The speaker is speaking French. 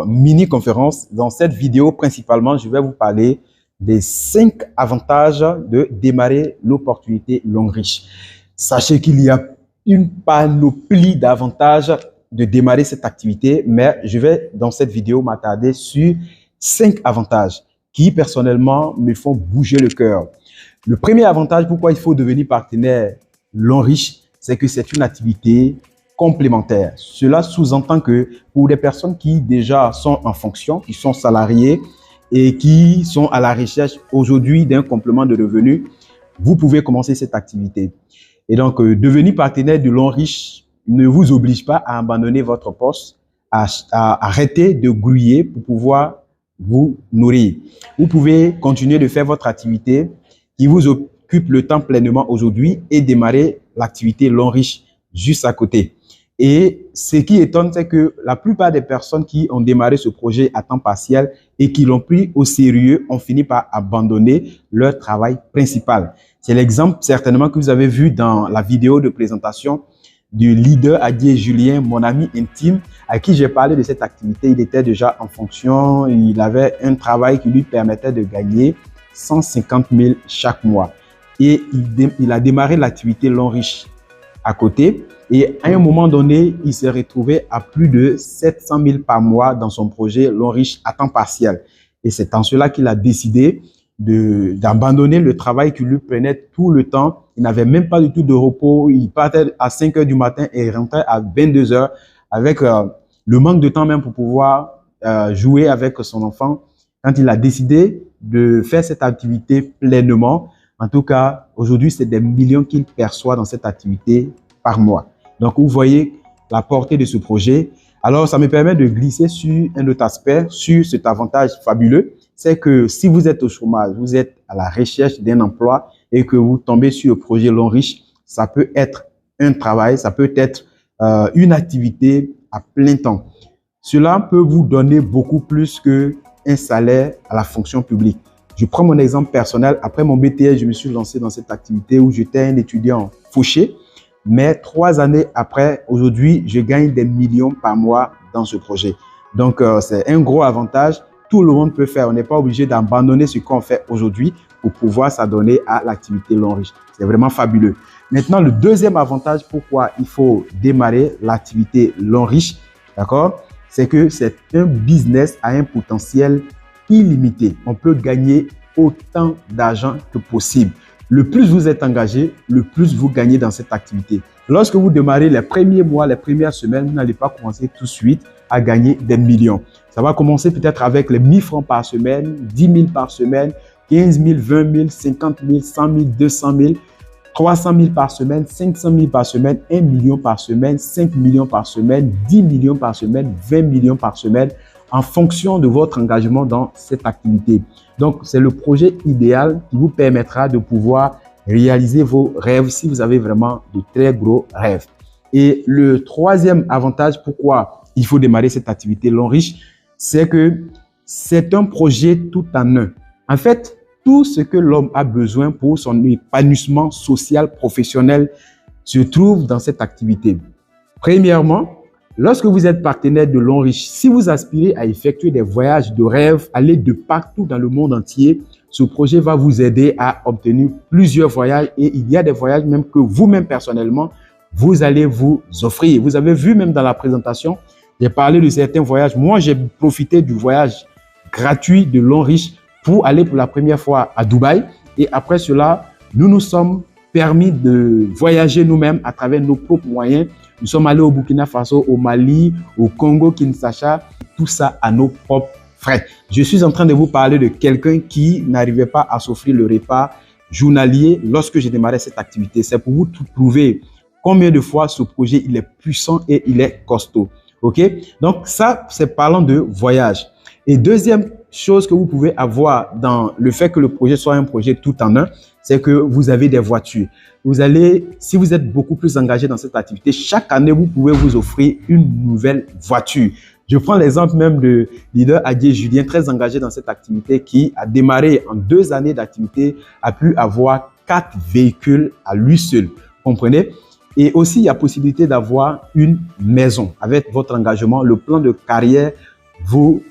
Mini-conférence. Dans cette vidéo, principalement, je vais vous parler des 5 avantages de démarrer l'opportunité longue riche. Sachez qu'il y a une panoplie d'avantages de démarrer cette activité, mais je vais dans cette vidéo m'attarder sur 5 avantages qui, personnellement, me font bouger le cœur. Le premier avantage, pourquoi il faut devenir partenaire long riche, c'est que c'est une activité complémentaire. Cela sous-entend que pour des personnes qui déjà sont en fonction, qui sont salariés et qui sont à la recherche aujourd'hui d'un complément de revenus, vous pouvez commencer cette activité. Et donc, devenir partenaire du long riche ne vous oblige pas à abandonner votre poste, à arrêter de grouiller pour pouvoir vous nourrir. Vous pouvez continuer de faire votre activité qui vous occupe le temps pleinement aujourd'hui et démarrer l'activité long riche juste à côté. Et ce qui étonne, c'est que la plupart des personnes qui ont démarré ce projet à temps partiel et qui l'ont pris au sérieux ont fini par abandonner leur travail principal. C'est l'exemple certainement que vous avez vu dans la vidéo de présentation du leader Adié Julien, mon ami intime, à qui j'ai parlé de cette activité. Il était déjà en fonction, il avait un travail qui lui permettait de gagner 150 000 chaque mois. Et il a démarré l'activité long riche à côté. Et à un moment donné, il s'est retrouvé à plus de 700 000 par mois dans son projet long riche à temps partiel. Et c'est en cela qu'il a décidé d'abandonner le travail qui lui prenait tout le temps. Il n'avait même pas du tout de repos. Il partait à 5 heures du matin et rentrait à 22 heures avec le manque de temps même pour pouvoir jouer avec son enfant. Quand il a décidé de faire cette activité pleinement, en tout cas, aujourd'hui, c'est des millions qu'il perçoit dans cette activité par mois. Donc, vous voyez la portée de ce projet. Alors, ça me permet de glisser sur un autre aspect, sur cet avantage fabuleux. C'est que si vous êtes au chômage, vous êtes à la recherche d'un emploi et que vous tombez sur le projet long riche, ça peut être un travail, ça peut être une activité à plein temps. Cela peut vous donner beaucoup plus qu'un salaire à la fonction publique. Je prends mon exemple personnel. Après mon BTS, je me suis lancé dans cette activité où j'étais un étudiant fauché. Mais 3 années après, aujourd'hui, je gagne des millions par mois dans ce projet. Donc, c'est un gros avantage. Tout le monde peut faire. On n'est pas obligé d'abandonner ce qu'on fait aujourd'hui pour pouvoir s'adonner à l'activité long riche. C'est vraiment fabuleux. Maintenant, le deuxième avantage, pourquoi il faut démarrer l'activité long riche, d'accord, c'est que c'est un business à un potentiel illimité. On peut gagner autant d'argent que possible. Le plus vous êtes engagé, le plus vous gagnez dans cette activité. Lorsque vous démarrez les premiers mois, les premières semaines, vous n'allez pas commencer tout de suite à gagner des millions. Ça va commencer peut-être avec les 1000 francs par semaine, 10 000 par semaine, 15 000, 20 000, 50 000, 100 000, 200 000, 300 000 par semaine, 500 000 par semaine, 1 million par semaine, 5 millions par semaine, 10 millions par semaine, 20 millions par semaine, en fonction de votre engagement dans cette activité. Donc, c'est le projet idéal qui vous permettra de pouvoir réaliser vos rêves si vous avez vraiment de très gros rêves. Et le troisième avantage, pourquoi il faut démarrer cette activité long riche, c'est que c'est un projet tout en un. En fait, tout ce que l'homme a besoin pour son épanouissement social, professionnel, se trouve dans cette activité. Premièrement, lorsque vous êtes partenaire de long riche, si vous aspirez à effectuer des voyages de rêve, aller de partout dans le monde entier, ce projet va vous aider à obtenir plusieurs voyages et il y a des voyages même que vous-même personnellement, vous allez vous offrir. Vous avez vu même dans la présentation, j'ai parlé de certains voyages. Moi, j'ai profité du voyage gratuit de long riche pour aller pour la première fois à Dubaï et après cela, nous nous sommes permis de voyager nous-mêmes à travers nos propres moyens. Nous sommes allés au Burkina Faso, au Mali, au Congo, Kinshasa, tout ça à nos propres frais. Je suis en train de vous parler de quelqu'un qui n'arrivait pas à s'offrir le repas journalier lorsque j'ai démarré cette activité. C'est pour vous prouver combien de fois ce projet il est puissant et il est costaud. Ok? Donc ça, c'est parlant de voyage. Et deuxième chose que vous pouvez avoir dans le fait que le projet soit un projet tout en un, c'est que vous avez des voitures. Vous allez, si vous êtes beaucoup plus engagé dans cette activité, chaque année, vous pouvez vous offrir une nouvelle voiture. Je prends l'exemple même de leader Adié Julien, très engagé dans cette activité, qui a démarré en 2 années d'activité, a pu avoir 4 véhicules à lui seul. Vous comprenez? Et aussi, il y a possibilité d'avoir une maison avec votre engagement, le plan de carrière vous